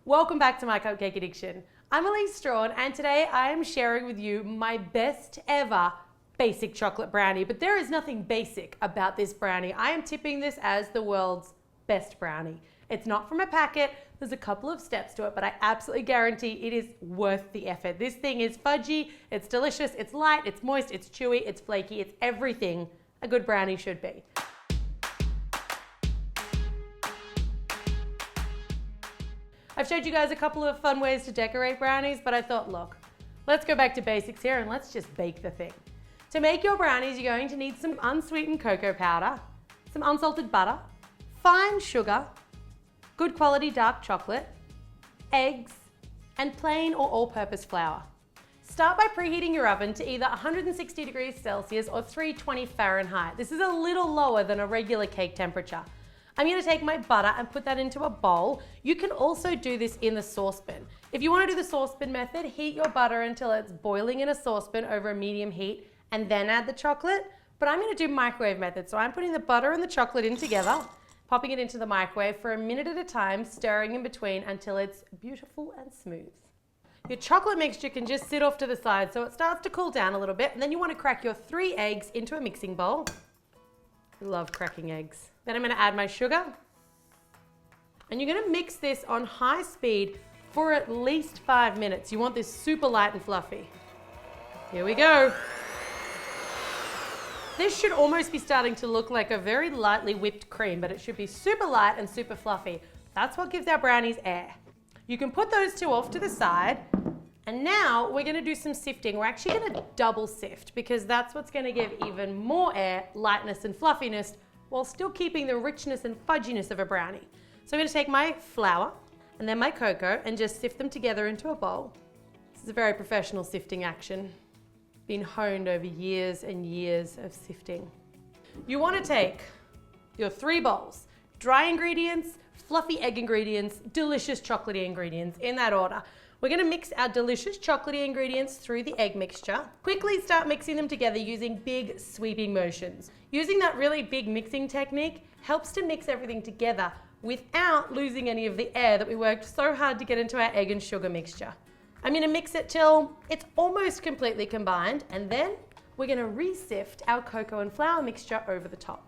Welcome back to My Cupcake Addiction. I'm Elise Strachan and today I am sharing with you my best ever basic chocolate brownie. But there is nothing basic about this brownie. I am tipping this as the world's best brownie. It's not from a packet. There's a couple of steps to it, but I absolutely guarantee it is worth the effort. This thing is fudgy, it's delicious, it's light, it's moist, it's chewy, it's flaky, it's everything a good brownie should be. I've showed you guys a couple of fun ways to decorate brownies, but I thought, look, let's go back to basics here and let's just bake the thing. To make your brownies, you're going to need some unsweetened cocoa powder, some unsalted butter, fine sugar, good quality dark chocolate, eggs, and plain or all-purpose flour. Start by preheating your oven to either 160 degrees Celsius or 320 Fahrenheit. This is a little lower than a regular cake temperature. I'm going to take my butter and put that into a bowl. You can also do this in the saucepan. If you want to do the saucepan method, heat your butter until it's boiling in a saucepan over a medium heat and then add the chocolate. But I'm going to do microwave method. So I'm putting the butter and the chocolate in together, popping it into the microwave for a minute at a time, stirring in between until it's beautiful and smooth. Your chocolate mixture can just sit off to the side so it starts to cool down a little bit, and then you want to crack your 3 eggs into a mixing bowl. I love cracking eggs. Then I'm going to add my sugar, and you're going to mix this on high speed for at least 5 minutes. You want this super light and fluffy. Here we go. This should almost be starting to look like a very lightly whipped cream, but it should be super light and super fluffy. That's what gives our brownies air. You can put those two off to the side, and now we're going to do some sifting. We're actually going to double sift because that's what's going to give even more air, lightness, and fluffiness while still keeping the richness and fudginess of a brownie. So I'm going to take my flour and then my cocoa and just sift them together into a bowl. This is a very professional sifting action. Been honed over years and years of sifting. You want to take your 3 bowls, dry ingredients, fluffy egg ingredients, delicious chocolatey ingredients, in that order. We're going to mix our delicious chocolatey ingredients through the egg mixture. Quickly start mixing them together using big sweeping motions. Using that really big mixing technique helps to mix everything together without losing any of the air that we worked so hard to get into our egg and sugar mixture. I'm going to mix it till it's almost completely combined, and then we're going to re-sift our cocoa and flour mixture over the top.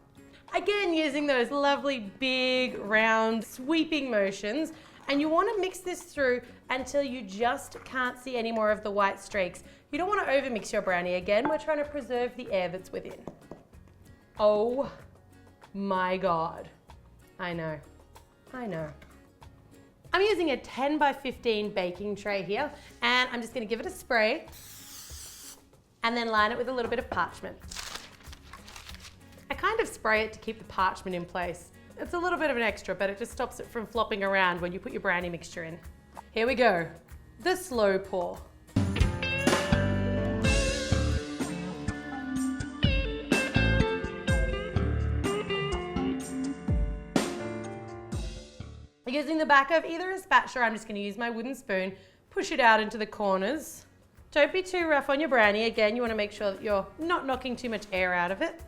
Again, using those lovely big round sweeping motions. And you want to mix this through until you just can't see any more of the white streaks. You don't want to overmix your brownie. Again, we're trying to preserve the air that's within. Oh my God. I know. I'm using a 10 by 15 baking tray here, and I'm just going to give it a spray and then line it with a little bit of parchment. I kind of spray it to keep the parchment in place. It's a little bit of an extra, but it just stops it from flopping around when you put your brownie mixture in. Here we go, the slow pour. Using the back of either a spatula, I'm just going to use my wooden spoon, push it out into the corners. Don't be too rough on your brownie. Again, you want to make sure that you're not knocking too much air out of it.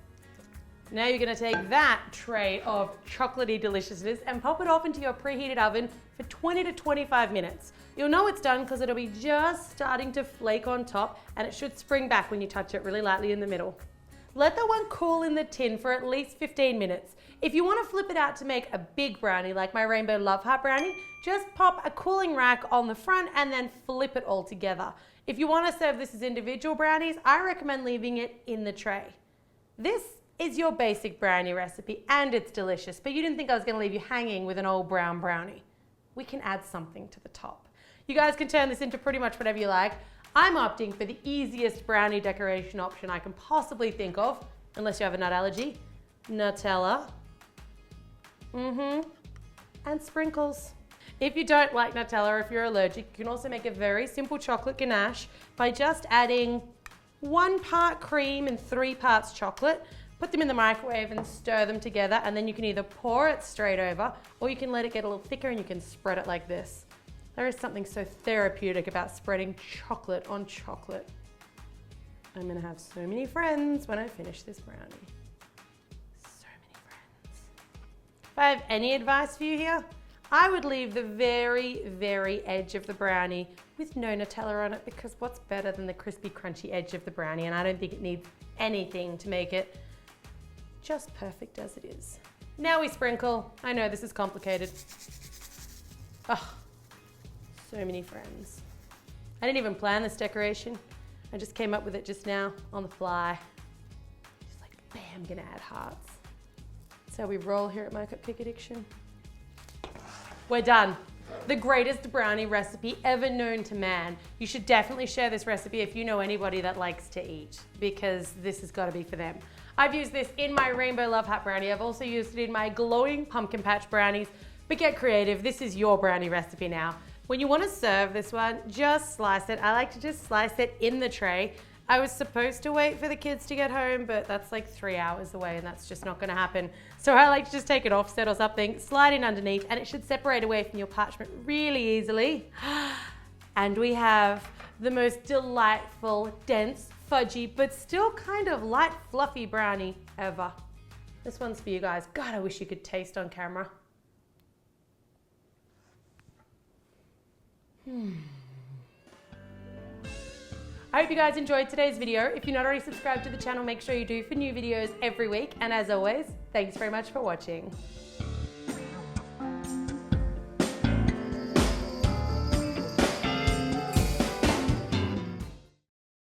Now you're going to take that tray of chocolatey deliciousness and pop it off into your preheated oven for 20 to 25 minutes. You'll know it's done because it'll be just starting to flake on top, and it should spring back when you touch it really lightly in the middle. Let that one cool in the tin for at least 15 minutes. If you want to flip it out to make a big brownie like my Rainbow Love Heart brownie, just pop a cooling rack on the front and then flip it all together. If you want to serve this as individual brownies, I recommend leaving it in the tray. This is your basic brownie recipe, and it's delicious, but you didn't think I was going to leave you hanging with an old brown brownie. We can add something to the top. You guys can turn this into pretty much whatever you like. I'm opting for the easiest brownie decoration option I can possibly think of, unless you have a nut allergy. Nutella. And sprinkles. If you don't like Nutella, or if you're allergic, you can also make a very simple chocolate ganache by just adding 1 part cream and 3 parts chocolate. Put them in the microwave and stir them together, and then you can either pour it straight over or you can let it get a little thicker and you can spread it like this. There is something so therapeutic about spreading chocolate on chocolate. I'm gonna have so many friends when I finish this brownie. So many friends. If I have any advice for you here, I would leave the very, very edge of the brownie with no Nutella on it, because what's better than the crispy, crunchy edge of the brownie? And I don't think it needs anything to make it just perfect as it is. Now we sprinkle. I know this is complicated. Oh, so many friends. I didn't even plan this decoration. I just came up with it just now on the fly. Just like, bam, gonna add hearts. That's how we roll here at MyCupcakeAddiction. We're done. The greatest brownie recipe ever known to man. You should definitely share this recipe if you know anybody that likes to eat, because this has got to be for them. I've used this in my Rainbow Love Heart brownie. I've also used it in my glowing pumpkin patch brownies. But get creative. This is your brownie recipe now. When you want to serve this one, just slice it. I like to just slice it in the tray. I was supposed to wait for the kids to get home, but that's like 3 hours away and that's just not going to happen. So I like to just take it offset or something, slide in underneath, and it should separate away from your parchment really easily. And we have the most delightful, dense, fudgy, but still kind of light, fluffy brownie ever. This one's for you guys. God, I wish you could taste on camera. I hope you guys enjoyed today's video. If you're not already subscribed to the channel, make sure you do for new videos every week. And as always, thanks very much for watching.